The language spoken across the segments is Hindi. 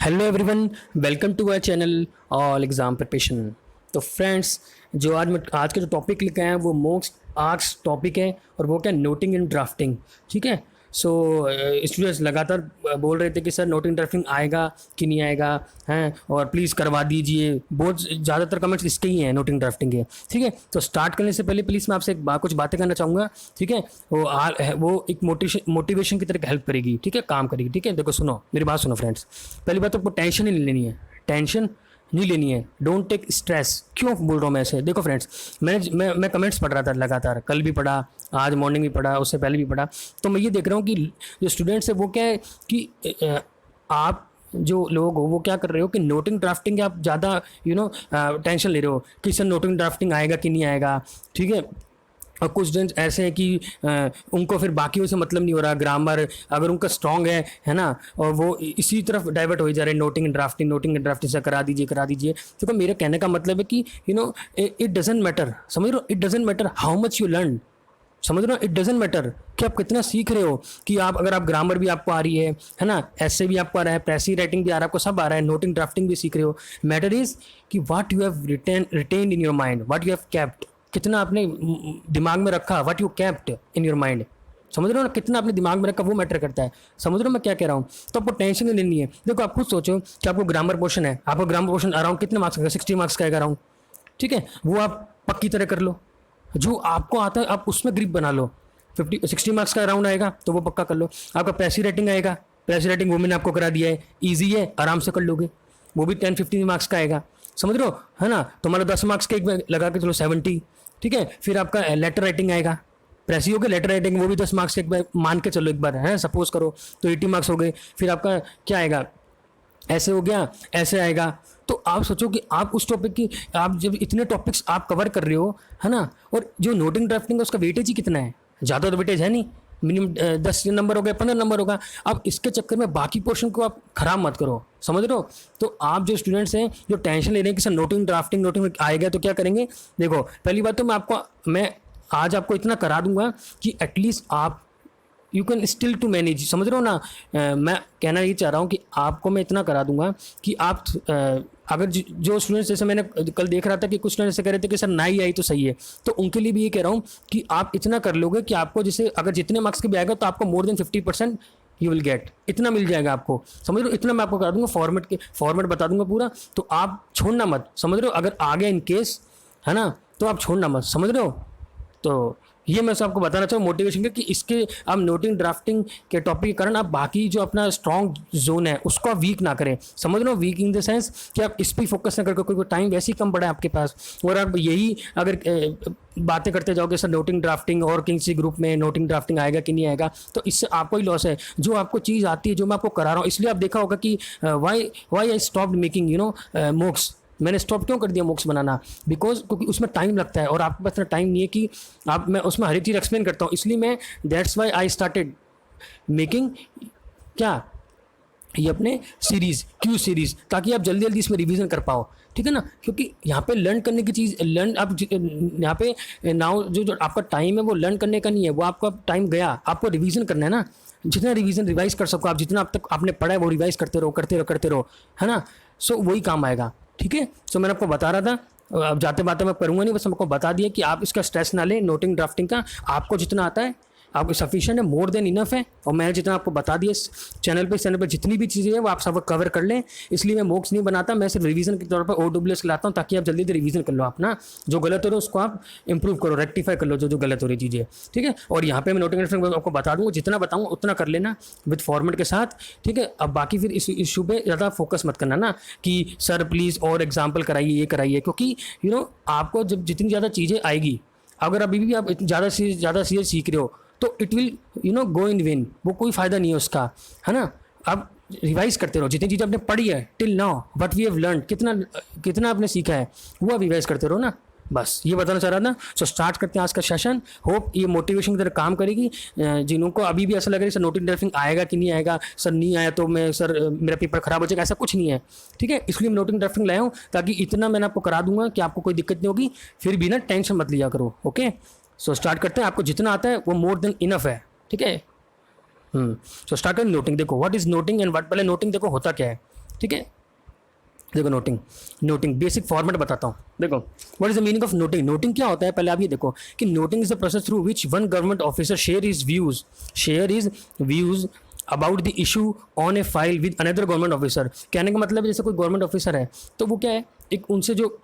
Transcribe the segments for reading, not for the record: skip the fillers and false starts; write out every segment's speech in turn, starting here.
Hello everyone, welcome to our channel all exam preparation. तो फ्रेंड्स, जो आज का जो टॉपिक लेके आए हैं वो मोस्ट आर्ट्स टॉपिक है और वो क्या, नोटिंग एंड ड्राफ्टिंग। ठीक है। सो स्टूडेंट्स लगातार बोल रहे थे कि सर नोटिंग ड्राफ्टिंग आएगा कि नहीं आएगा हैं, और प्लीज़ करवा दीजिए। बहुत ज़्यादातर कमेंट्स इसके ही हैं, नोटिंग ड्राफ्टिंग के। ठीक है। तो स्टार्ट करने से पहले प्लीज़ मैं आपसे कुछ बातें करना चाहूँगा। ठीक है। वो एक मोटिवेशन की तरह हेल्प करेगी। ठीक है, काम करेगी। ठीक है, देखो सुनो, मेरी बात सुनो फ्रेंड्स। पहली बात तो आपको टेंशन ही नहीं लेनी है, टेंशन नहीं लेनी है। Don't take stress. क्यों बोल रहा हूँ मैं ऐसे? देखो फ्रेंड्स, मैं कमेंट्स पढ़ रहा था लगातार, कल भी पढ़ा, आज मॉर्निंग भी पढ़ा, उससे पहले भी पढ़ा। तो मैं ये देख रहा हूँ कि जो स्टूडेंट्स है वो क्या है कि आप जो लोग हो वो क्या कर रहे हो कि नोटिंग ड्राफ्टिंग आप ज़्यादा टेंशन ले रहे हो कि सर नोटिंग ड्राफ्टिंग आएगा कि नहीं आएगा। ठीक है। और कुछ स्टूडेंट्स ऐसे हैं कि उनको फिर बाकियों से मतलब नहीं हो रहा, ग्रामर अगर उनका स्ट्रॉन्ग है ना, और वो इसी तरफ डाइवर्ट हो जा रहे हैं, नोटिंग एंड ड्राफ्टिंग से करा दीजिए। तो मेरे कहने का मतलब है कि इट डजेंट मैटर, समझ रहे हो, it doesn't matter how much you learn. समझ रहे हो, इट डजेंट मैटर कि आप कितना सीख रहे हो। कि आप अगर आप ग्रामर भी आपको आ रही है ना, ऐसे भी आपको आ रहा है, प्रेसी राइटिंग भी आ रहा है, आपको सब आ रहा है, नोटिंग ड्राफ्टिंग भी सीख रहे हो। मैटर इज कि what you have written in your mind, what you have kept, कितना आपने दिमाग में रखा, what you kept in your mind. समझ रहे हो ना, कितना आपने दिमाग में रखा वो मैटर करता है। समझ रहे हो मैं क्या कह रहा हूँ? तो आपको टेंशन नहीं लेनी है। देखो आप खुद सोचो कि आपको ग्रामर पोर्शन है, आपको ग्रामर पोर्शन अराउंड कितने मार्क्स का, 60 मार्क्स का है अराउंड। ठीक है, वो आप पक्की तरह कर लो, जो आपको आता है आप उसमें ग्रिप बना लो। 60 मार्क्स का राउंड आएगा तो वो पक्का कर लो। आपका प्रेसी राइटिंग आएगा, प्रेसी राइटिंग वो मैंने आपको करा दिया है, ईजी है, आराम से कर लोगे। वो भी 10-15 मार्क्स का आएगा, समझ रहे हो, है ना। तुम्हारा 10 मार्क्स के एक में लगा के चलो 70। ठीक है। फिर आपका लेटर राइटिंग आएगा, प्रेसी हो गया, लेटर राइटिंग वो भी 10 मार्क्स के एक बार मान के चलो, एक बार है सपोज करो, तो 80 मार्क्स हो गए। फिर आपका क्या आएगा, ऐसे हो गया, ऐसे आएगा। तो आप सोचो कि आप उस टॉपिक की, आप जब इतने टॉपिक्स आप कवर कर रहे हो, है ना, और जो नोटिंग ड्राफ्टिंग है उसका वेटेज ही कितना है, ज़्यादा तो वेटेज है नहीं, मिनिमम 10 नंबर हो गया, 15 नंबर होगा। अब इसके चक्कर में बाकी पोर्शन को आप खराब मत करो, समझ रहे हो। तो आप जो स्टूडेंट्स हैं जो टेंशन ले रहे हैं कि सर नोटिंग ड्राफ्टिंग आएगा तो क्या करेंगे, देखो पहली बात तो मैं आज आपको इतना करा दूंगा कि एटलीस्ट आप you can still to manage. समझ रहे हो ना। मैं कहना ये चाह रहा हूँ कि आपको मैं इतना करा दूंगा कि आप अगर जो स्टूडेंट्स, जैसे मैंने कल देख रहा था कि कुछ स्टूडेंट्स ऐसे कह रहे थे कि सर ना ही आई तो सही है, तो उनके लिए भी ये कह रहा हूँ कि आप इतना कर लोगे कि आपको जैसे अगर जितने मार्क्स के भी आएगा तो आपको more than 50% you will gate, इतना मिल जाएगा आपको। समझ रहे हो, इतना मैं आपको करा दूंगा, फॉर्मेट बता दूंगा पूरा, तो आप छोड़ना मत। समझ रहे हो, अगर आ गया इन केस, है ना, तो आप छोड़ना मत। समझ रहे हो। तो ये मैं आपको बताना चाहूँ मोटिवेशन के, कि इसके आप नोटिंग ड्राफ्टिंग के टॉपिक के कारण आप बाकी जो अपना स्ट्रॉन्ग जोन है उसको आप वीक ना करें। समझ लो, वीक इन द सेंस कि आप इस पर फोकस ना करके, कोई टाइम वैसे ही कम पड़ा है आपके पास, और आप यही अगर बातें करते जाओगे सर नोटिंग ड्राफ्टिंग और किसी ग्रुप में नोटिंग ड्राफ्टिंग आएगा कि नहीं आएगा, तो इससे आपको ही लॉस है। जो आपको चीज़ आती है, जो मैं आपको करा रहा हूँ, इसलिए आप देखा होगा कि why I stopped making mocks. मैंने स्टॉप क्यों कर दिया मोक्स बनाना? बिकॉज क्योंकि उसमें टाइम लगता है और आपके पास इतना टाइम नहीं है कि मैं उसमें हर एक चीज़ एक्सप्लेन करता हूँ। इसलिए मैं that's why I started making क्या, ये अपने सीरीज़, क्यू सीरीज़, ताकि आप जल्दी जल्दी इसमें रिवीजन कर पाओ। ठीक है ना, क्योंकि यहाँ पे लर्न करने की चीज़, यहाँ पे नाउ जो आपका टाइम है वो लर्न करने का नहीं है, वो आपका टाइम गया, आपको रिवीजन करना है ना। जितना रिवाइज कर सको आप, जितना अब तक आपने पढ़ा है वो रिवाइज करते रहो, है ना। सो वही काम आएगा। ठीक है। सो मैंने आपको बता रहा था, अब जाते बातें मैं करूँगा नहीं, बस आपको बता दिया कि आप इसका स्ट्रेस ना लें। नोटिंग ड्राफ्टिंग का आपको जितना आता है आपको सफिशिएंट है, मोर देन इनफ है। और मैंने जितना आपको बता दिया चैनल पे जितनी भी चीज़ें हैं वो आप सब कवर कर लें। इसलिए मैं मोक्स नहीं बनाता, मैं सिर्फ रिवीजन के तौर पर OWS लाता हूँ, ताकि आप जल्दी जल्दी रिवीजन कर लो अपना, जो गलत हो रहा है उसको आप इंप्रूव करो, रेक्टिफाई कर लो जो गलत हो रही चीज़ें। ठीक है। और यहाँ पे मैं नोटिफिकेशन आपको बता दूँगा, जितना बताऊँगा उतना कर लेना विद फॉर्मेट के साथ। ठीक है। अब बाकी फिर इस इशू पे ज़्यादा फोकस मत करना ना कि सर प्लीज़ और एग्जाम्पल कराइए, ये कराइए, क्योंकि आपको जब जितनी ज़्यादा चीज़ें आएगी, अगर अभी भी आप ज़्यादा से ज़्यादा चीज़ें सीख रहे हो तो it will go in when, वो कोई फ़ायदा नहीं है उसका, है ना। आप रिवाइज करते रहो, जितनी चीज़ आपने पढ़ी है till now, what we have learn, कितना आपने सीखा है वो आप रिवाइज करते रहो ना। बस ये बताना चाह रहा था। सो स्टार्ट करते हैं आज का सेशन। होप ये मोटिवेशन की तरह काम करेगी। जिनको अभी भी ऐसा लग रहा है सर नोटिंग ड्राफ्टिंग आएगा कि नहीं आएगा, सर नहीं आया तो मैं सर मेरा पेपर खराब हो जाएगा, ऐसा कुछ नहीं है। ठीक है। इसलिए मैं नोटिंग ड्राफ्टिंग लाया हूँ, ताकि इतना मैंने आपको करा दूंगा कि आपको कोई दिक्कत नहीं होगी। फिर भी ना टेंशन मत लिया करो। ओके। सो स्टार्ट करते हैं। आपको जितना आता है वो मोर देन इनफ है। ठीक है। सो स्टार्ट करें नोटिंग। देखो what is noting and what, पहले नोटिंग देखो होता क्या है। ठीक है। देखो नोटिंग, नोटिंग बेसिक फॉर्मेट बताता हूँ। देखो what is the meaning of noting. Noting क्या होता है पहले आप ये देखो कि noting is the process through which one government officer share is views about the issue on A file with another government officer. कहने का मतलब है जैसे कोई गवर्नमेंट ऑफिसर है तो वो क्या है, एक उनसे जो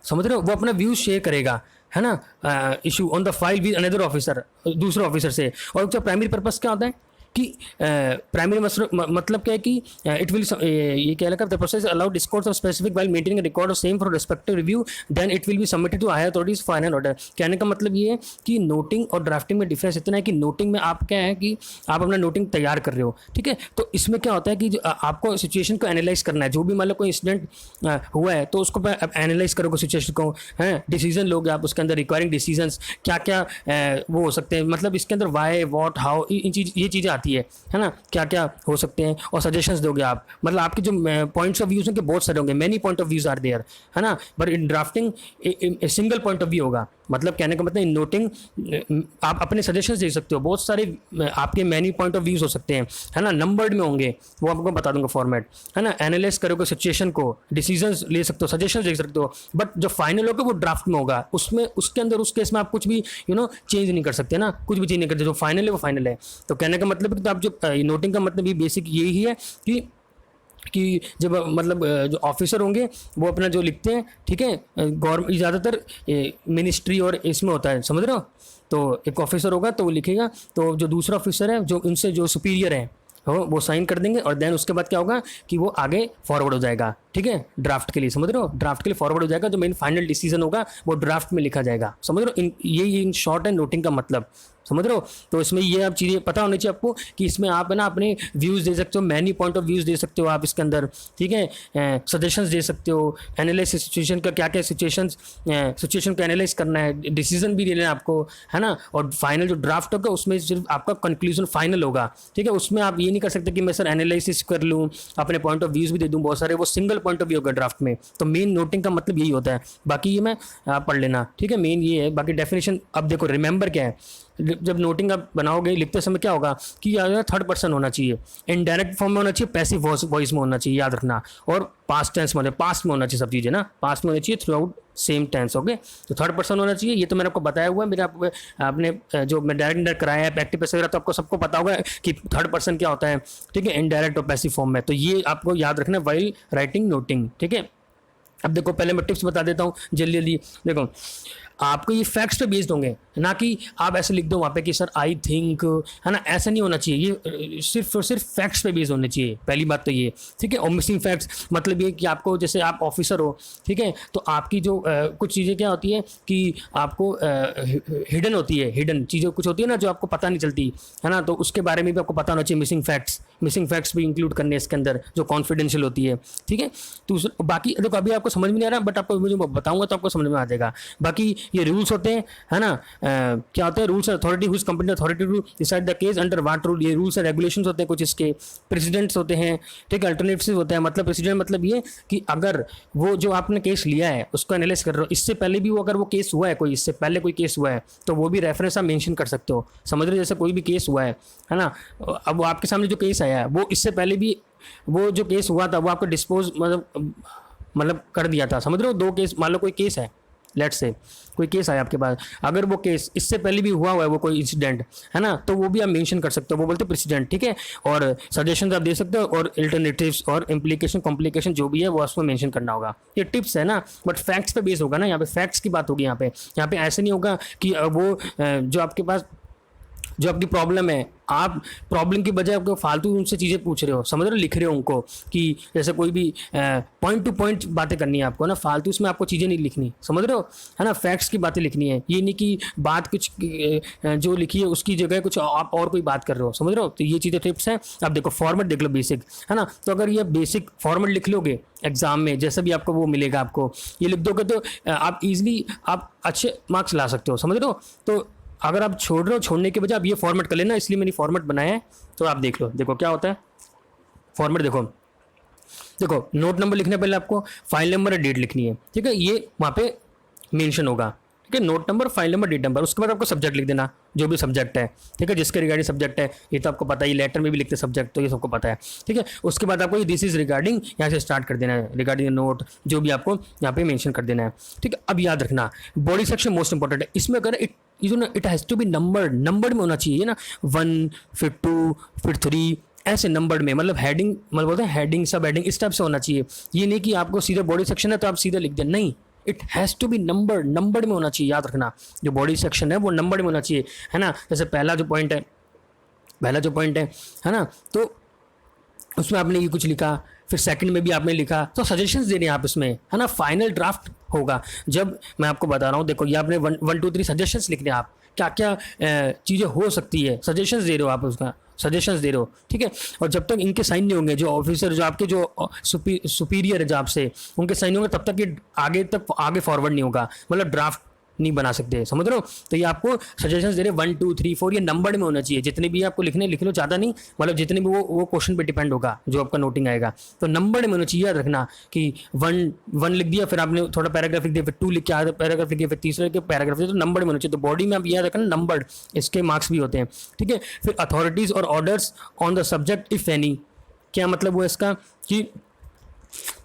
समझ रहे हो वो अपना व्यूज शेयर करेगा, है ना, issue on the file with another officer, दूसरे ऑफिसर से। और उसका प्राइमरी पर्पस क्या होता है कि प्राइमरी मतलब क्या है कि इट विल ये क्या लगा the process allowed discourse of specific while maintaining record of same for respective review then it will be submitted to higher authorities final order. कहने का मतलब ये है कि नोटिंग और ड्राफ्टिंग में डिफरेंस इतना है कि नोटिंग में आप क्या है कि आप अपना नोटिंग तैयार कर रहे हो, ठीक है। तो इसमें क्या होता है कि आपको सिचुएशन को एनालाइज करना है, जो भी मान लो कोई इंसिडेंट हुआ है तो उसको एनालाइज करोगे सिचुएशन को, है डिसीजन लोगे आप उसके अंदर, रिक्वायरिंग डिसीजन क्या क्या वो हो सकते हैं, मतलब इसके अंदर वाई वॉट हाउ ये चीज़ें आती है ना, क्या क्या हो सकते हैं, और सजेशंस दोगे आप। मतलब आपके जो पॉइंट्स ऑफ व्यूज हैं बहुत सारे होंगे, many point of views are there, है ना। But in drafting single point of view होगा। मतलब कहने का मतलब इन नोटिंग आप अपने सजेशंस दे सकते हो, बहुत सारे आपके मैनी पॉइंट ऑफ व्यूज हो सकते हैं, है ना, नंबर्ड में होंगे, वो आपको बता दूंगा फॉर्मेट, है ना। एनालाइज करोगे सिचुएशन को, डिसीजंस ले सकते हो, सजेशंस दे सकते हो, बट जो फाइनल होगा वो ड्राफ्ट में होगा। उसमें उसके अंदर उस केस में आप कुछ भी चेंज नहीं कर सकते ना, कुछ भी चेंज नहीं करते, जो फाइनल है वो फाइनल है। तो कहने का मतलब है कि आप जो नोटिंग का मतलब ये बेसिक यही है कि जब मतलब जो ऑफिसर होंगे वो अपना जो लिखते हैं, ठीक है, गवर्नमेंट ज़्यादातर मिनिस्ट्री और इसमें होता है, समझ रहे हो। तो एक ऑफिसर होगा तो वो लिखेगा, तो जो दूसरा ऑफिसर है जो उनसे जो सुपीरियर है वो साइन कर देंगे, और देन उसके बाद क्या होगा कि वो आगे फॉरवर्ड हो जाएगा, ठीक है, ड्राफ्ट के लिए, समझ रहे हो। ड्राफ्ट के लिए फॉरवर्ड हो जाएगा, जो मेन फाइनल डिसीजन होगा वो ड्राफ्ट में लिखा जाएगा, समझ रहे हो। ये इन शॉर्ट है नोटिंग का मतलब, समझ रहे हो। तो इसमें ये आप चीज़ें पता होनी चाहिए आपको कि इसमें आप है ना अपने व्यूज़ दे सकते हो, मैनी पॉइंट ऑफ व्यूज़ दे सकते हो आप इसके अंदर, ठीक है, सजेशंस दे सकते हो, एनालिसिस सिचुएशन का क्या क्या सिचुएशन को एनालाइज करना है, डिसीजन भी लेना है आपको, है ना। और फाइनल जो ड्राफ्ट होगा उसमें सिर्फ आपका कंक्लूजन फाइनल होगा, ठीक है। उसमें आप ये नहीं कर सकते कि मैं सर एनालिसिस कर लूँ, अपने पॉइंट ऑफ व्यूज़ भी दे दूँ बहुत सारे, वो सिंगल पॉइंट ऑफ व्यू होगा ड्राफ्ट में। तो मेन नोटिंग का मतलब यही होता है, बाकी ये मैं पढ़ लेना, ठीक है, मेन ये है। बाकी डेफिनेशन अब देखो, रिमेंबर क्या है, जब नोटिंग आप बनाओगे लिखते समय क्या होगा कि यार थर्ड पर्सन होना चाहिए, इनडायरेक्ट फॉर्म में होना चाहिए, पैसिव वॉइस में होना चाहिए, याद रखना, और पास्ट टेंस में, पास्ट में होना चाहिए, सब चीज़ें ना पास्ट में होनी चाहिए throughout same tense, okay. तो थर्ड पर्सन होना चाहिए, ये तो मैंने आपको बताया हुआ है, मेरे आपने जो मैं डायरेक्ट कराया है प्रैक्टिस वगैरह, तो आपको सबको पता होगा कि थर्ड पर्सन क्या होता है, ठीक है, इनडायरेक्ट और पैसिव फॉर्म में। तो ये आपको याद रखना वाइल राइटिंग नोटिंग, ठीक है। अब देखो पहले मैं टिप्स बता देता हूँ जल्दी जल्दी। देखो आपको ये फैक्ट्स पे बेस्ड होंगे, ना कि आप ऐसे लिख दो वहाँ पे कि सर आई थिंक, है ना, ऐसा नहीं होना चाहिए। ये सिर्फ और सिर्फ फैक्ट्स पे बेस्ड होने चाहिए, पहली बात तो ये, ठीक है। और मिसिंग फैक्ट्स मतलब ये कि आपको, जैसे आप ऑफिसर हो, ठीक है, तो आपकी जो कुछ चीज़ें क्या होती है कि आपको हिडन होती है, हिडन चीज़ें कुछ होती है ना जो आपको पता नहीं चलती, है ना, तो उसके बारे में भी आपको पता होना चाहिए। मिसिंग फैक्ट्स भी इंक्लूड करने इसके अंदर जो कॉन्फिडेंशियल होती है, ठीक है। तो बाकी देखो अभी आपको समझ में नहीं आ रहा, बट आपको मुझे बताऊंगा तो आपको समझ में आ जाएगा। बाकी ये रूल्स होते हैं, है ना, क्या होते हैं rules authority, whose company authority to decide the case under what rule, ये रूल्स एंड रेगुलेशंस होते हैं कुछ इसके। प्रेसिडेंट्स होते हैं, ठीक है, अल्टरनेटिव्स होते हैं। मतलब प्रेसिडेंट मतलब ये कि अगर वो जो आपने केस लिया है उसको एनालाइज कर रहे हो, इससे पहले भी वो अगर वो केस हुआ है कोई, इससे पहले कोई केस हुआ है तो वो भी रेफरेंस आप मेंशन कर सकते हो, समझ रहे हो। जैसे कोई भी केस हुआ है ना, अब वो आपके सामने जो केस आया है वो इससे पहले भी वो जो केस हुआ था वो आपको डिस्पोज मतलब कर दिया था, समझ रहे हो। दो केस, मान लो कोई केस है, लेट्स से कोई केस आया आपके पास, अगर वो केस इससे पहले भी हुआ है वो कोई इंसिडेंट, है ना, तो वो भी आप मेंशन कर सकते हो, वो बोलते हैं प्रेसिडेंट, ठीक है। और सजेशंस आप दे सकते हो, और अल्टरनेटिव्स और इम्प्लीकेशन कॉम्प्लिकेशन जो भी है वो उसमें मेंशन करना होगा। ये टिप्स है ना, बट फैक्ट्स पे बेस होगा ना, यहाँ पे फैक्ट्स की बात होगी। यहाँ पे ऐसे नहीं होगा कि वो जो आपके पास जो आपकी प्रॉब्लम है, आप प्रॉब्लम की बजाय आपको फालतू उनसे चीज़ें पूछ रहे हो, समझ रहे हो, लिख रहे हो उनको कि जैसे कोई भी पॉइंट टू पॉइंट बातें करनी है आपको ना, फालतू उसमें आपको चीज़ें नहीं लिखनी, समझ रहे हो, है ना। फैक्ट्स की बातें लिखनी है, ये नहीं कि बात कुछ जो लिखी है उसकी जगह कुछ आप और कोई बात कर रहे हो, समझ रहे हो। तो ये चीज़ें टिप्स हैं। अब देखो फॉर्मेट देख लो बेसिक, है ना। तो अगर ये बेसिक फॉर्मेट लिख लोगे एग्जाम में, जैसे भी आपको वो मिलेगा, आपको ये लिख दोगे तो आप इजीली आप अच्छे मार्क्स ला सकते हो, समझ रहे हो। तो अगर आप छोड़ रहे हो, छोड़ने के बजाय आप ये फॉर्मेट कर लेना, इसलिए मैंने फॉर्मेट बनाया है। तो आप देख लो, देखो क्या होता है फॉर्मेट। देखो नोट नंबर लिखने पहले आपको फाइल नंबर और डेट लिखनी है, ठीक है, ये वहाँ पे मेंशन होगा, ठीक है, note number, file number, date number, उसके बाद आपको सब्जेक्ट लिख देना, जो भी सब्जेक्ट है, ठीक है, जिसके रिगार्डिंग सब्जेक्ट है, ये तो आपको पता ही, लेटर में भी लिखते सब्जेक्ट, तो ये सबको पता है, ठीक है। उसके बाद आपको दिस इज रिगार्डिंग यहाँ से स्टार्ट कर देना है, रिगार्डिंग नोट जो भी आपको यहाँ पे मेंशन कर देना है, ठीक है। अब याद रखना बॉडी सेक्शन मोस्ट इंपॉर्टेंट है, इसमें अगर it has to be numbered में होना चाहिए ना, 1 फिर 2 फिर 3 ऐसे नंबर्ड में, मतलब हेडिंग, मतलब बोलते हैं हेडिंग सब हेडिंग इस टाइप से होना चाहिए। ये नहीं कि आपको सीधे बॉडी सेक्शन है तो आप सीधे लिख दें, नहीं, it has to be numbered में होना चाहिए। याद रखना जो बॉडी सेक्शन है वो नंबर्ड में होना चाहिए, है ना। जैसे पहला जो पॉइंट है ना, तो उसमें आपने ये कुछ लिखा, फिर सेकंड में भी आपने लिखा, तो सजेशंस दे रहे हैं आप इसमें, है ना। फाइनल ड्राफ्ट होगा जब मैं आपको बता रहा हूँ, देखो ये आपने 1 2 3 सजेशंस लिख रहे हैं, आप क्या क्या चीज़ें हो सकती है, सजेशंस दे रहे हो आप, उसका सजेशंस दे रहे हो, ठीक है। और जब तक इनके साइन नहीं होंगे, जो ऑफिसर जो आपके जो सुपीरियर है जो आपसे, उनके साइन होंगे तब तक ये आगे फॉरवर्ड नहीं होगा, मतलब ड्राफ्ट नहीं बना सकते, समझ रहे हो। तो ये आपको सजेशंस दे रहे 1 2 3 4, ये नंबर में होना चाहिए, जितने भी आपको लिखने लिख लो, ज़्यादा नहीं, मतलब जितने भी वो क्वेश्चन पे डिपेंड होगा जो आपका नोटिंग आएगा, तो नंबर में होना चाहिए। याद रखना कि 1 लिख दिया, फिर आपने थोड़ा पैराग्राफ लिख दिया, फिर 2 लिख के आधा पैराग्राफ लिख दिया, फिर तीसरे के पैराग्राफ, तो नंबर में होना चाहिए। तो बॉडी में आप याद रखना नंबर्ड, इसके मार्क्स भी होते हैं, ठीक है। फिर अथॉरिटीज़ और orders on the subject if any, क्या मतलब हुआ इसका कि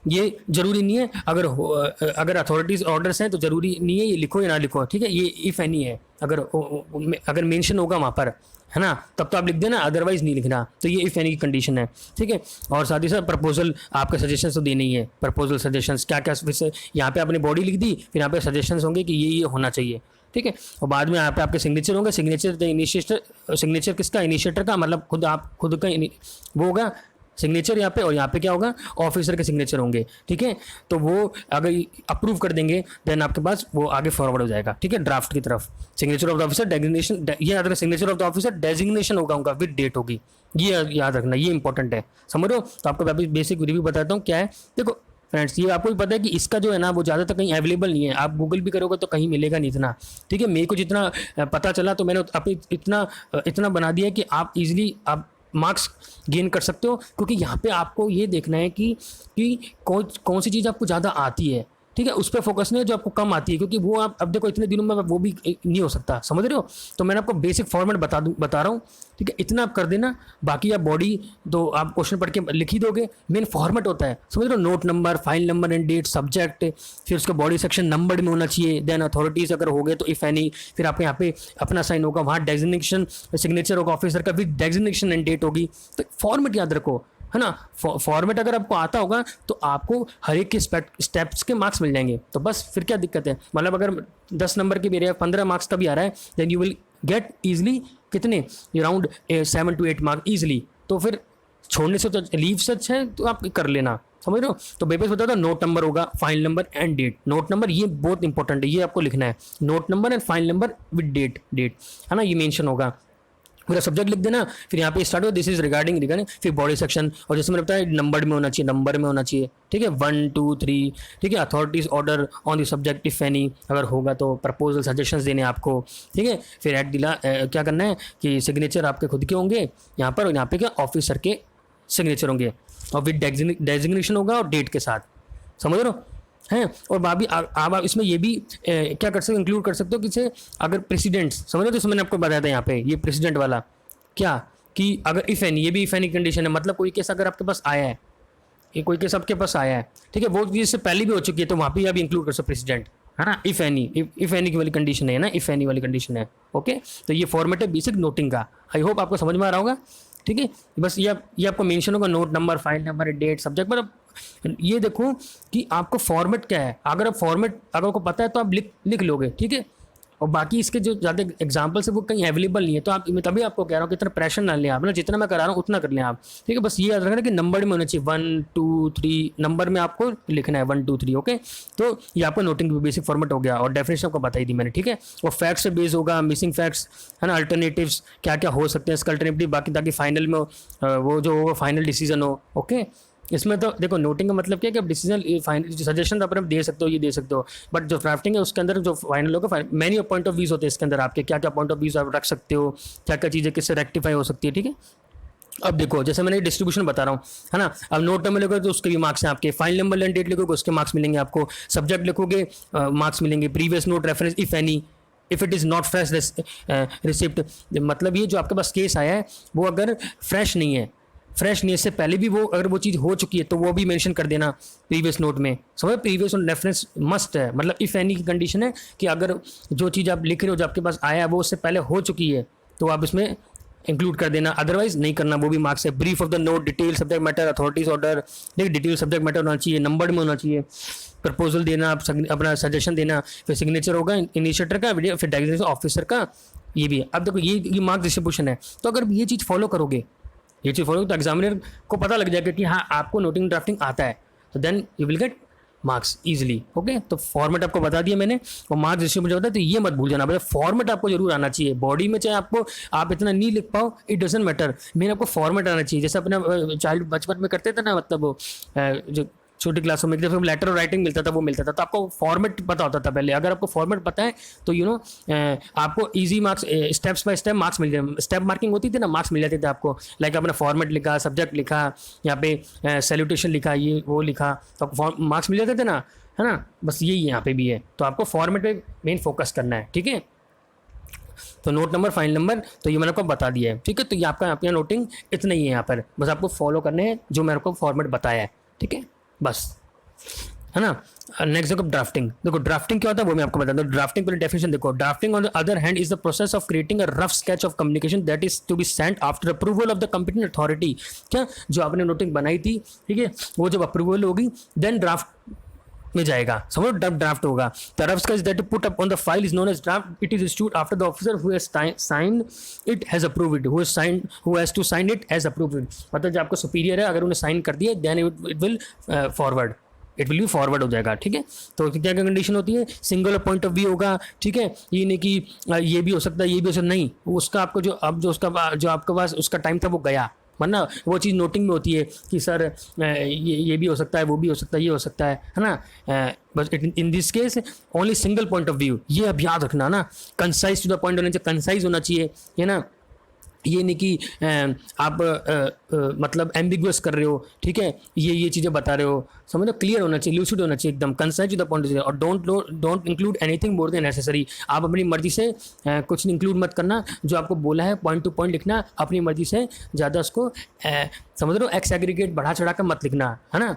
ये जरूरी नहीं है, अगर अथॉरिटीज ऑर्डर्स हैं तो जरूरी नहीं है ये लिखो या ना लिखो, ठीक है। ये इफ एनी है, अगर मेंशन होगा वहाँ पर, है ना, तब तो आप लिख देना, अदरवाइज नहीं लिखना, तो ये इफ एनी की कंडीशन है, ठीक है। और साथ ही साथ प्रपोजल, आपके सजेशन तो देने ही है, प्रपोजल सजेशंस क्या क्या, फिर यहाँ पे आपने बॉडी लिख दी, फिर यहाँ पे सजेशंस होंगे कि ये होना चाहिए, ठीक है। और बाद में यहाँ पे आपके सिग्नेचर होंगे, सिग्नेचर किसका, इनिशिएटर का, मतलब खुद का वो होगा सिग्नेचर यहाँ पे, और यहाँ पे क्या होगा, ऑफिसर के सिग्नेचर होंगे, ठीक है। तो वो अगर अप्रूव कर देंगे देन आपके पास वो आगे फॉरवर्ड हो जाएगा, ठीक है, ड्राफ्ट की तरफ। Signature of the officer, designation, ये याद रखना, signature of the officer designation होगा उनका, विद डेट होगी, ये याद रखना, ये इंपॉर्टेंट है, समझ रहे हो। तो आपको बेसिक रिव्यू बताता हूँ क्या है। देखो फ्रेंड्स, ये आपको भी पता है कि इसका जो है ना वो ज़्यादातर कहीं अवेलेबल नहीं है, आप गूगल भी करोगे तो कहीं मिलेगा नहीं इतना, ठीक है। मेरे को जितना पता चला तो मैंने आप इतना बना दिया कि आप इजीली आप मार्क्स गेन कर सकते हो, क्योंकि यहाँ पे आपको ये देखना है कि कौन सी चीज़ आपको ज़्यादा आती है, ठीक है, उस पर फोकस नहीं है जो आपको कम आती है, क्योंकि वो आप अब देखो इतने दिनों में वो भी नहीं हो सकता, समझ रहे हो। तो मैंने आपको बेसिक फॉर्मेट बता रहा हूँ, ठीक है, इतना आप कर देना, बाकी आप बॉडी तो आप क्वेश्चन पढ़ के लिख ही दोगे, मेन फॉर्मेट होता है, समझ रहे हो, note number, file number and date, subject, फिर उसका बॉडी सेक्शन नंबर में होना चाहिए, देन अथॉरिटीज़ अगर हो गए तो इफ एनी, फिर आपके यहाँ पे अपना साइन होगा, वहाँ डेजिग्नेशन सिग्नेचर होगा ऑफिसर का, विद डेजिग्नेशन एंड डेट होगी। तो फॉर्मेट याद रखो, है ना। फॉर्मेट अगर आपको आता होगा तो आपको हर एक के स्टेप्स के मार्क्स मिल जाएंगे, तो बस फिर क्या दिक्कत है, मतलब अगर 10 नंबर के मेरे 15 मार्क्स का भी आ रहा है, then you will get easily कितने, अराउंड 7 to 8 मार्क्स ईजिली। तो फिर छोड़ने से तो लीव से अच्छा है तो आप कर लेना, समझ रहे हो। तो बेबस बता दो, नोट नंबर होगा, file number and date. Note number ये बहुत इंपॉर्टेंट है, ये आपको लिखना है, note number and file number with date, है ना, ये मेंशन होगा। पूरा सब्जेक्ट लिख देना, फिर यहाँ पे स्टार्ट हो दिस इज रिगार्डिंग, फिर बॉडी सेक्शन, और जैसे मैंने बताया नंबर में होना चाहिए, ठीक है, 1 2 3, ठीक है। Authorities order on the subject if any, अगर होगा तो प्रपोजल सजेशंस देने आपको, ठीक है। फिर क्या करना है कि सिग्नेचर आपके खुद के होंगे यहाँ पर, और यहाँ पे क्या ऑफिसर के सिग्नेचर होंगे, और विद डेजिग्नेशन होगा और डेट के साथ, समझ रहे हो हैं। और भाभी आप इसमें ये भी क्या कर सकते हो, इंक्लूड कर सकते हो कि अगर प्रेसिडेंट्स, समझ रहे हो, तो मैंने आपको बताया था यहाँ पे ये प्रेसिडेंट वाला क्या, कि अगर इफ एनी, ये भी इफ एनी कंडीशन है, मतलब कोई केस अगर आपके पास आया है, ये कोई केस आपके पास आया है, ठीक है, वो चीज़ इससे पहले भी हो चुकी है, तो वहाँ पे आप इंक्लूड कर सकते हो प्रेसिडेंट, है ना। इफ एनी की वाली कंडीशन है ना, इफ एनी वाली कंडीशन है, ओके। तो ये फॉर्मेट है बेसिक नोटिंग का, आई होप आपको समझ में आ रहा होगा, ठीक है। बस ये आपको मेंशन होगा, note number, file number, date, subject, मतलब ये देखो कि आपको फॉर्मेट क्या है, अगर आपको पता है तो आप लिख लोगे, ठीक है। और बाकी इसके जो ज़्यादा एग्जाम्पल्स है वो कहीं अवेलेबल नहीं है, तो आप, मैं तभी आपको कह रहा हूँ कि इतना प्रेशर ना लें आप, मतलब जितना मैं करा रहा हूँ उतना कर लें आप, ठीक है। बस ये याद रखना कि नंबर में होना चाहिए, 1 2 3 नंबर में आपको लिखना है, 1 2 3, ओके। तो ये आपका नोटिंग बेसिक फॉर्मेट हो गया, और डेफिनेशन आपको बता ही दी मैंने, ठीक है। और फैक्ट्स से बेस होगा, मिसिंग फैक्ट्स, है ना, अल्टरनेटिव्स क्या क्या हो सकते हैं इसका अल्टरनेटिव, बाकी ताकि फाइनल में वो जो होगा फाइनल डिसीजन हो, ओके। इसमें तो देखो नोटिंग का मतलब क्या है कि आप डिसीजन फाइनल सजेशन तो अपने दे सकते हो, ये दे सकते हो, बट जो ड्राफ्टिंग है उसके अंदर जो फाइनल होगा, मैनी पॉइंट ऑफ व्यूज होते हैं इसके अंदर, आपके क्या क्या पॉइंट ऑफ व्यूज आप रख सकते हो, क्या क्या चीज़ें किससे रेक्टिफाई हो सकती है, ठीक है। अब देखो जैसे मैंने डिस्ट्रीब्यूशन बता रहा हूँ, है ना। अब नोट नंबर लिखोगे तो उसके भी मार्क्स हैं आपके, फाइल नंबर एंड डेट लिखोगे उसके मार्क्स मिलेंगे आपको, सब्जेक्ट लिखोगे मार्क्स मिलेंगे, previous note reference if any, if it is not fresh receipt, मतलब ये जो आपके पास केस आया है वो अगर फ्रेश नहीं है, फ्रेश नहीं है, इससे पहले भी वो अगर वो चीज़ हो चुकी है तो वो भी मेंशन कर देना प्रीवियस नोट में, समझ। प्रीवियस नोट रेफरेंस मस्ट है, मतलब इफ़ एनी की कंडीशन है कि अगर जो चीज़ आप लिख रहे हो जो आपके पास आया है वो उससे पहले हो चुकी है तो आप इसमें इंक्लूड कर देना, अदरवाइज नहीं करना, वो भी मार्क्स है। Brief of the note, detail subject matter, authorities order, देखिए डिटेल सब्जेक्ट मैटर होना चाहिए, नंबर में होना चाहिए, प्रपोजल देना, आप अपना सजेशन देना, फिर सिग्नेचर होगा इनिशिएटर का, फिर डेजिग्नेशन ऑफिसर का, ये भी है। अब देखो ये मार्क्स डिस्ट्रीब्यूशन है, तो अगर ये चीज़ फॉलो करोगे, ये चीज़ फॉलो तो एग्जामिनर को पता लग जाएगा कि हाँ आपको नोटिंग ड्राफ्टिंग आता है, तो then you will get marks easily. Okay, तो फॉर्मेट आपको बता दिया मैंने, और मार्क्स डिस्ट्रीब्यूशन होता है तो ये मत भूल जाना, फॉर्मेट आपको जरूर आना चाहिए बॉडी में, चाहे आपको आप इतना नहीं लिख पाओ इट डजंट मैटर, मेन आपको फॉर्मेट आना चाहिए। जैसे अपने चाइल्ड बचपन में करते थे ना, मतलब वो जो छोटी क्लासों में जब लेटर और राइटिंग मिलता था वो मिलता था, तो आपको फॉर्मेट पता होता था पहले। अगर आपको फॉर्मेट पता है तो आपको easy marks, steps by step marks मिल जाए, स्टेप मार्किंग होती थी ना, मार्क्स मिल जाते थे आपको। लाइक आपने फॉर्मेट लिखा, सब्जेक्ट लिखा, यहाँ पे सैल्यूटेशन लिखा, ये वो लिखा, तो आपको मार्क्स मिल जाते थे ना, है ना। बस यही यहाँ पे भी है, तो आपको फॉर्मेट पे मेन फोकस करना है, ठीक है। तो नोट नंबर, फाइल नंबर, तो ये मैंने आपको बता दिया है, ठीक है। तो ये आपका अपना नोटिंग इतना ही है यहाँ पर, बस आपको फॉलो करने हैं जो मैंने आपको फॉर्मेट बताया है, ठीक है, बस, है ना। नेक्स्ट देखो ड्राफ्टिंग, देखो ड्राफ्टिंग क्या होता है वो मैं आपको बताता हूँ। ड्राफ्टिंग पर डेफिनेशन देखो, drafting on the other hand is the process of creating a rough sketch of communication that is to be sent after approval of the competent authority. क्या, जो आपने नोटिंग बनाई थी, ठीक है, वो जब अप्रूवल होगी देन ड्राफ्ट में जाएगा, समझो ड्राफ्ट होगा। The rough sketch that you put up on the file is known as draft. It is issued after the officer who has signed it has approved it, who has to sign it has approved it। मतलब जो आपको सुपीरियर है अगर उन्हें साइन कर दिया then it will forward, it will भी फॉरवर्ड हो जाएगा, ठीक है। तो क्या क्या कंडीशन होती है, सिंगल पॉइंट ऑफ व्यू होगा, ठीक है, ये नहीं कि ये भी हो सकता है ये भी हो सकता, नहीं, उसका आपको जो अब जो उसका जो आपके पास उसका टाइम था वो गया, वरना वो चीज़ नोटिंग में होती है कि सर ये भी हो सकता है, वो भी हो सकता है, ये हो सकता है ना। बस in this case only single point of view, ये अब याद रखना ना। कंसाइज टू द पॉइंट होना चाहिए, कंसाइज होना चाहिए, है ना। ये नहीं कि आप मतलब एम्बिगुअस कर रहे हो, ठीक है, ये चीज़ें बता रहे हो, समझो, क्लियर होना चाहिए, लूसिड होना चाहिए एकदम, कंसाइज टू द पॉइंट, और don't include anything more than necessary. आप अपनी मर्जी से कुछ इंक्लूड मत करना, जो आपको बोला है पॉइंट टू पॉइंट लिखना, अपनी मर्जी से ज़्यादा उसको समझ रहे हो, एक्स एग्रीगेट बढ़ा चढ़ा कर मत लिखना, है ना,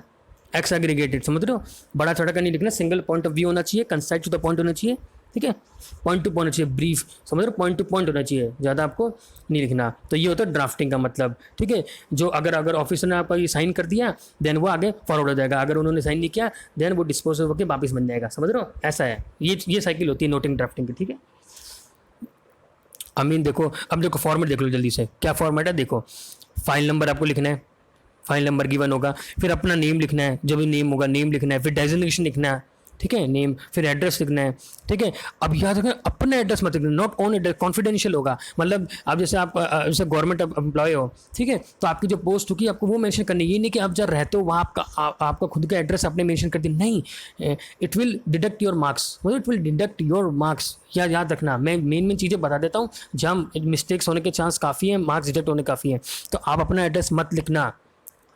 एक्स एग्रीगेटेड, समझ रहे हो, बड़ा चढ़ा कर नहीं लिखना, सिंगल पॉइंट ऑफ व्यू होना चाहिए, कंसाइज टू द पॉइंट होना चाहिए, ठीक है, पॉइंट टू पॉइंट होना चाहिए, ब्रीफ, समझ रहे हो, पॉइंट टू पॉइंट होना चाहिए, ज़्यादा आपको नहीं लिखना। तो ये होता है ड्राफ्टिंग का मतलब, ठीक है। जो अगर ऑफिसर ने आपका ये साइन कर दिया देन वो आगे फॉरवर्ड हो जाएगा, अगर उन्होंने साइन नहीं किया देन वो डिस्पोज होकर वापस बन जाएगा, समझ रहे हो, ऐसा है, ये साइकिल होती है नोटिंग ड्राफ्टिंग की, ठीक है। देखो, अब देखो फॉर्मेट देख लो जल्दी से, क्या फॉर्मेट है, देखो फाइल नंबर आपको लिखना है, फाइल नंबर गिवन होगा, फिर अपना नेम लिखना है, जो भी नेम होगा नेम लिखना है, फिर डेजिग्नेशन लिखना है, ठीक है, नेम, फिर एड्रेस लिखना है, ठीक है। अब याद रखना अपना एड्रेस मत लिखना, नॉट ओन एड्रेस, कॉन्फिडेंशियल होगा, मतलब आप जैसे जैसे गवर्नमेंट एम्प्लॉय हो, ठीक है, तो आपकी जो पोस्ट होगी आपको वो मेंशन करनी है, ये नहीं कि आप जब रहते हो वहाँ आपका खुद का एड्रेस आपने मेंशन कर दिया, नहीं, it will deduct your marks, it will deduct your marks, याद रखना। मैं मेन चीज़ें बता देता हूँ जहाँ मिस्टेक्स होने के चांस काफ़ी हैं, मार्क्स डिडक्ट होने काफ़ी हैं, तो आप अपना एड्रेस मत लिखना,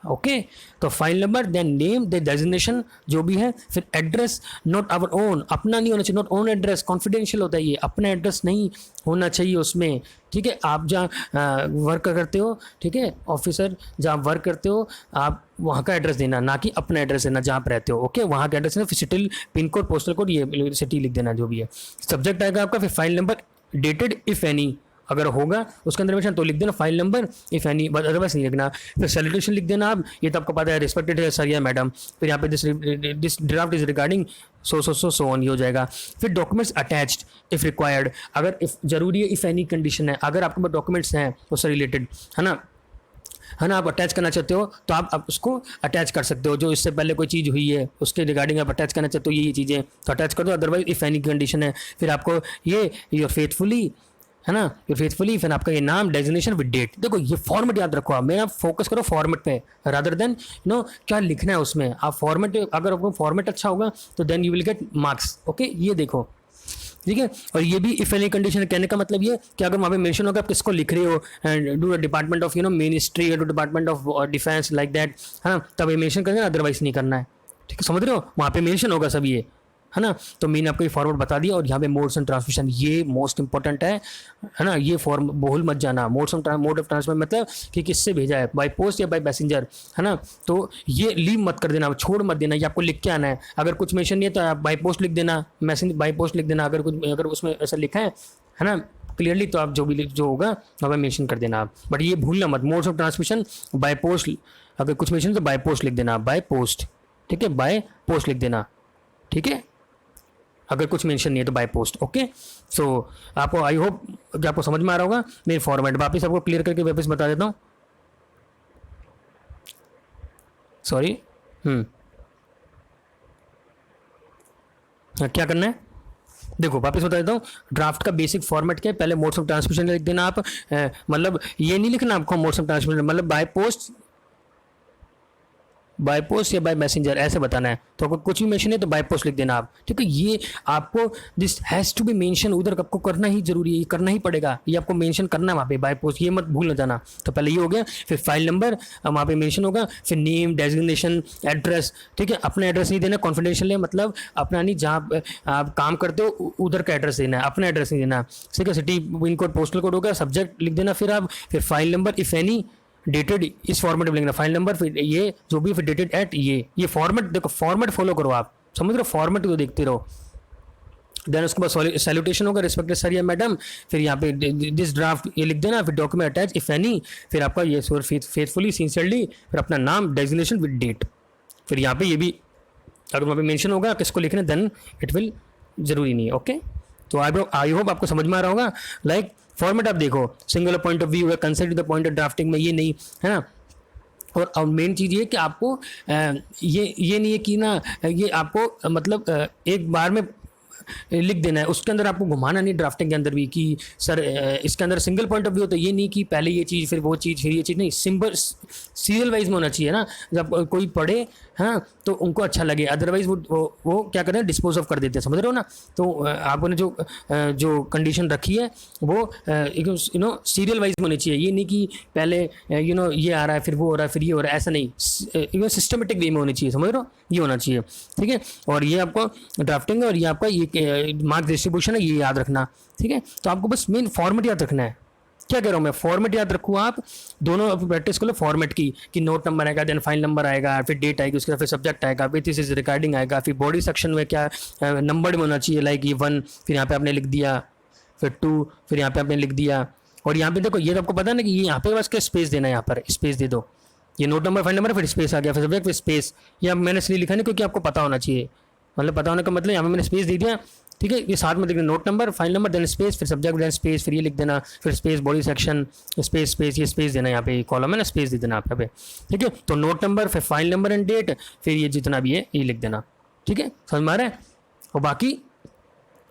ओके। तो file number, then name, then designation जो भी है, फिर एड्रेस, नॉट आवर ओन, अपना नहीं होना चाहिए, नॉट ओन एड्रेस, कॉन्फिडेंशियल होता है ये, अपना एड्रेस नहीं होना चाहिए उसमें, ठीक है। आप जहाँ वर्क करते हो, ठीक है, ऑफिसर जहाँ वर्क करते हो आप वहाँ का एड्रेस देना, ना कि अपना एड्रेस देना जहाँ पर रहते हो, ओके, वहाँ का एड्रेस देना, फिर city, pin code, postal code, ये सिटी लिख देना जो भी है। सब्जेक्ट आएगा आपका, फिर file number, dated if any, अगर होगा उसके अंदर मेंशन तो लिख देना file number, if any, but otherwise नहीं लिखना। फिर सैल्यूटेशन लिख देना आप, ये तो आपको पता है, रिस्पेक्टेड सर या मैडम, फिर यहाँ पे this draft is regarding so on, ये हो जाएगा। फिर डॉक्यूमेंट्स अटैच्ड इफ रिक्वायर्ड, अगर इफ जरूरी है, इफ एनी कंडीशन है, अगर आपके पास डॉक्यूमेंट्स हैं उससे रिलेटेड, है ना, आप अटैच करना चाहते हो तो आप उसको अटैच कर सकते हो, जो इससे पहले कोई चीज़ हुई है उसके रिगार्डिंग आप अटैच करना चाहते हो, ये चीज़ें तो अटैच कर दो, अदरवाइज इफ एनी कंडीशन है, फिर आपको ये योर फेथफुली, है ना, ये फेथफुली, फिर आपका ये नाम, डेजिग्नेशन विद डेट। देखो ये फॉर्मेट याद रखो, आप मेरा फोकस करो फॉर्मेट पे रादर देन क्या लिखना है उसमें। आप फॉर्मेट, अगर आपको फॉर्मेट अच्छा होगा तो then you will get marks, okay. ये देखो ठीक है। और ये भी इफ एनी कंडीशन, कहने का मतलब ये कि अगर वहाँ पे मेंशन होगा आप किसको लिख रहे हो, डू डिपार्टमेंट ऑफ मिनिस्ट्री या do department of defence like that, है ना, तब ये मेंशन करना, अदरवाइज नहीं करना है। ठीक है, समझ रहे हो, वहाँ पे मेंशन होगा सब ये, है ना। तो मैंने आपको ये फॉर्मेट बता दिया। और यहाँ पे मोड्स एंड ट्रांसमिशन ये मोस्ट इंपॉर्टेंट है ना। ये फॉर्म भूल मत जाना। मोड ऑफ ट्रांसफर मतलब कि किससे भेजा है, बाय पोस्ट या बाय पैसेंजर, है ना। तो ये लीव मत कर देना, छोड़ मत देना, ये आपको लिख के आना है। अगर कुछ मेंशन नहीं है तो आप बाय पोस्ट लिख देना, मैसेज बाय पोस्ट लिख देना। अगर उसमें ऐसा लिखा है ना क्लियरली, तो आप जो होगा वहाँ पर मेंशन कर देना आप। बट ये भूलना मत, modes of transmission by post, अगर कुछ मेंशन तो बाय पोस्ट लिख देना, बाय पोस्ट। ठीक है, बाय पोस्ट लिख देना। ठीक है, अगर कुछ मेंशन नहीं है तो बाय पोस्ट। ओके, सो आपको आई होप कि आपको समझ में आ रहा होगा। मेरे फॉर्मेट वापस आपको क्लियर करके वापस बता देता हूँ। सॉरी, क्या करना है देखो, वापस बता देता हूँ। ड्राफ्ट का बेसिक फॉर्मेट क्या है, पहले मोड्स ऑफ ट्रांसमिशन लिख देना आप। मतलब ये नहीं लिखना आपको मोड्स ऑफ ट्रांसमिशन, मतलब बाय पोस्ट या बाय मैसेंजर ऐसे बताना है। तो अगर कुछ भी मेंशन है तो बाय पोस्ट लिख देना आप। ठीक है, ये आपको this has to be mention, उधर आपको करना ही जरूरी है, ये करना ही पड़ेगा, ये आपको मेंशन करना है वहाँ पे बाय पोस्ट, ये मत भूल न जाना। तो पहले ये हो गया, फिर फाइल नंबर वहाँ पे मेंशन होगा, फिर नेम, डेजिग्नेशन, एड्रेस। ठीक है, अपना एड्रेस नहीं देना, कॉन्फिडेंशियल है, मतलब अपना नहीं, जहाँ आप काम करते हो उधर का एड्रेस देना है, अपना एड्रेस नहीं देना। ठीक है, city, pin code, postal code होगा, सब्जेक्ट लिख देना। फिर file number if any, dated इस फॉर्मेट में लिखना, फाइल नंबर, फिर ये जो भी, फिर डेटेड एट ये फॉर्मेट देखो, फॉर्मेट फॉलो करो आप, समझ रहे हो, फॉर्मेट को देखते रहो। देन उसके बाद सैल्यूटेशन होगा, रिस्पेक्टेड सर या मैडम, फिर यहाँ पे दिस ड्राफ्ट ये लिख देना, फिर डॉक्यूमेंट अटैच इफ एनी, फिर आपका ये फेथफुली सिंसियरली, फिर अपना नाम, डेजिग्नेशन विद डेट। फिर यहाँ पे ये भी अगर वहाँ पे मेंशन होगा किसको लिखना, देन इट विल, जरूरी नहीं है। ओके, तो आई होप आपको समझ में आ रहा होगा। लाइक फॉर्मेट आप देखो, सिंगल पॉइंट ऑफ व्यू है, consider to the point of drafting में ये नहीं है ना। और मेन चीज़ ये कि आपको ये नहीं है कि ना ये आपको मतलब एक बार में लिख देना है, उसके अंदर आपको घुमाना नहीं ड्राफ्टिंग के अंदर भी कि सर इसके अंदर सिंगल पॉइंट ऑफ व्यू, तो ये नहीं कि पहले ये चीज़ फिर वो चीज़ फिर ये चीज़, नहीं, सिंपल सीरियल वाइज में होना चाहिए ना, जब कोई पढ़े हाँ तो उनको अच्छा लगे, अदरवाइज वो क्या करते हैं, डिस्पोज ऑफ कर देते हैं, समझ रहे हो ना। तो आपने जो कंडीशन रखी है वो सीरियल वाइज में होनी चाहिए, ये नहीं कि पहले ये आ रहा है फिर वो हो रहा है फिर ये हो रहा है, ऐसा नहीं, सिस्टमेटिक वे में होनी चाहिए, समझ रहे हो, ये होना चाहिए। ठीक है, और ये आपको ड्राफ्टिंग है और ये आपका ये मार्क्स डिस्ट्रीब्यूशन है, ये याद रखना। ठीक है, तो आपको बस मेन फॉर्मेट याद रखना है। क्या कह रहा हूँ मैं, फॉर्मेट याद रखूँ, आप दोनों प्रैक्टिस कर लो फॉर्मेट की, कि नोट नंबर आएगा, देन फाइल नंबर आएगा, फिर डेट आएगी, उसके बाद फिर सब्जेक्ट आएगा, विथ दिस इज रिकॉर्डिंग आएगा, फिर बॉडी सेक्शन में क्या नंबर में होना चाहिए, लाइक ये 1, फिर यहाँ पे आपने लिख दिया, फिर 2, फिर यहाँ पे आपने लिख दिया। और यहाँ पे देखो, ये तो आपको पता है ना कि ये यहाँ पे बस क्या स्पेस देना है, यहाँ पर स्पेस दे दो, ये नोट नंबर फाइल नंबर, फिर स्पेस आ गया, फिर सब्जेक्ट, फिर स्पेस। ये मैंने इसलिए लिखा नहीं क्योंकि आपको पता होना चाहिए, मतलब पता होने का मतलब यहाँ पे मैंने स्पेस दे दिया। ठीक है, ये साथ में देखना, note number, file number, then space, फिर सब्जेक्ट, देन स्पेस, फिर ये लिख देना, फिर स्पेस, बॉडी सेक्शन, स्पेस, ये स्पेस देना, यहाँ पे कॉलम है ना, स्पेस दे देना आप यहाँ पे। ठीक है, तो नोट नंबर, फिर फाइल नंबर एंड डेट, फिर ये जितना भी है ये लिख देना। ठीक है, समझ में आ रहा है। और बाकी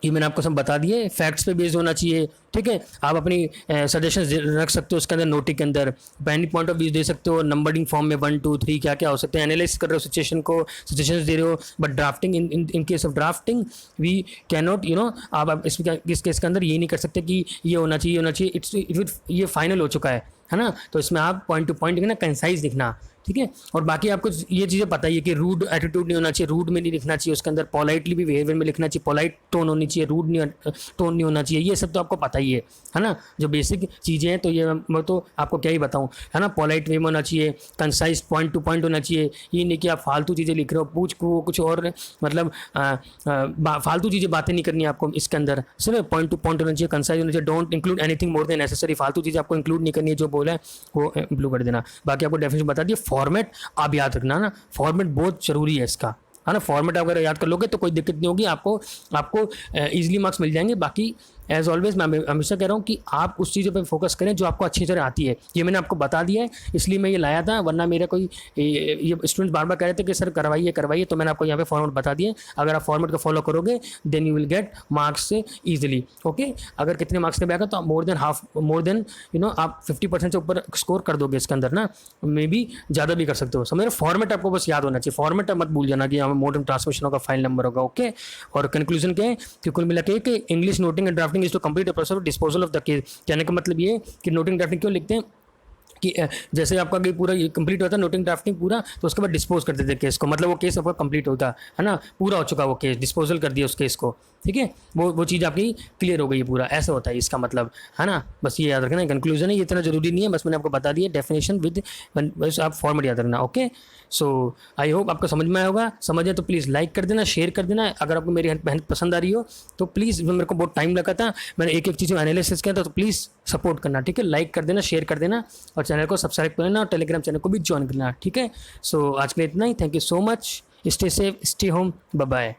ये मैंने आपको सब बता दिए, फैक्ट्स पे बेस्ड होना चाहिए। ठीक है, आप अपनी सजेशंस रख सकते हो उसके अंदर, नोटिक के अंदर पैनिक पॉइंट ऑफ व्यू दे सकते हो, नंबरिंग फॉर्म में 1 2 3 क्या क्या हो सकते हैं, एनालाइज कर रहे हो सिचुएशन को, सजेशंस दे रहे हो। But drafting in case of drafting we can not आप इसमें इस केस के अंदर ये नहीं कर सकते कि ये होना चाहिए, ये फाइनल हो चुका है ना। तो इसमें आप पॉइंट टू पॉइंट लिखना, कंसाइज लिखना। ठीक है, और बाकी आपको ये चीज़ें पता ही है कि रूड एटीट्यूड नहीं होना चाहिए, रूड में नहीं लिखना चाहिए, उसके अंदर पोलाइटली भी बिहेवियर में लिखना चाहिए, पोलाइट टोन होनी चाहिए, रूड नहीं टोन नहीं होना चाहिए, ये सब तो आपको पता ही है ना, जो बेसिक चीज़ें हैं। तो ये मैं तो आपको क्या ही बताऊँ, है ना, पोलाइट वे में होना चाहिए, कंसाइज पॉइंट टू पॉइंट होना चाहिए, ये नहीं कि आप फालतू चीज़ें लिख रहे हो, पूछ को कुछ और, मतलब फालतू चीज़ें बातें नहीं करनी आपको इसके अंदर, सिर्फ पॉइंट टू पॉइंट होना चाहिए, कंसाइज होना चाहिए, don't include anything more than necessary, फालतू चीज़ें आपको इंक्लूड नहीं करनी है, जो बोला है वो इंक्लूड कर देना। बाकी आपको डेफिनेशन बता दिए। फॉर्मेट आप याद रखना ना, फॉर्मेट बहुत जरूरी है इसका, है ना। फॉर्मेट अगर याद कर लोगे तो कोई दिक्कत नहीं होगी, आपको इजीली मार्क्स मिल जाएंगे। बाकी एज ऑलवेज मैं हमेशा कह रहा हूँ कि आप उस चीज़ों पे फोकस करें जो आपको अच्छी तरह आती है। ये मैंने आपको बता दिया है, इसलिए मैं ये लाया था, वरना मेरा कोई ये स्टूडेंट बार बार कह रहे थे कि सर करवाइए करवाइए, तो मैंने आपको यहाँ पे फॉर्मेट बता दिया है। अगर आप फॉर्मेट को फॉलो करोगे then you will get marks easily. Okay, अगर कितने मार्क्स के बैग तो मोर देन आप 50% से ऊपर स्कोर कर दोगे इसके अंदर ना, मे बी ज़्यादा भी कर सकते हो। समझ रहे, फॉर्मेट आपको बस याद होना चाहिए, फॉर्मेट मत भूल जाना कि यहाँ मोड ट्रांसमिशन होगा, फाइल नंबर होगा। ओके, और कंक्लूजन क्या है कि कुल मिला के कि English noting and drafting is to complete the process of disposal of the case. कहने का मतलब ये है कि नोटिंग ड्राफ्टिंग क्यों लिखते हैं कि जैसे आपका कि पूरा ये कंप्लीट होता है नोटिंग ड्राफ्टिंग पूरा, तो उसके बाद डिस्पोज कर देते केस को, मतलब वो केस आपका कंप्लीट होता है ना, पूरा हो चुका वो केस, डिस्पोजल कर दिया उस केस को। ठीक है, वो चीज़ आपकी क्लियर हो गई पूरा, ऐसा होता है इसका मतलब, है ना। बस ये याद रखना, कंक्लूजन है, ये इतना जरूरी नहीं है, बस मैंने आपको बता दिया डेफिनेशन विद, बस आप फॉर्मेट याद रखना। ओके, सो आई होप आपको समझ में आया होगा। समझे तो प्लीज़ लाइक कर देना, शेयर कर देना। अगर आपको मेरी मेहनत पसंद आ रही हो तो प्लीज़, मेरे को बहुत टाइम लगा था, मैंने एक एक चीज़ में एनालिसिस किया था, तो प्लीज़ सपोर्ट करना। ठीक है, लाइक कर देना, शेयर कर देना, और चैनल को सब्सक्राइब कर लेना, और टेलीग्राम चैनल को भी ज्वाइन करना। ठीक है, सो आज के लिए इतना ही। Thank you so much, stay safe, stay home, bye bye.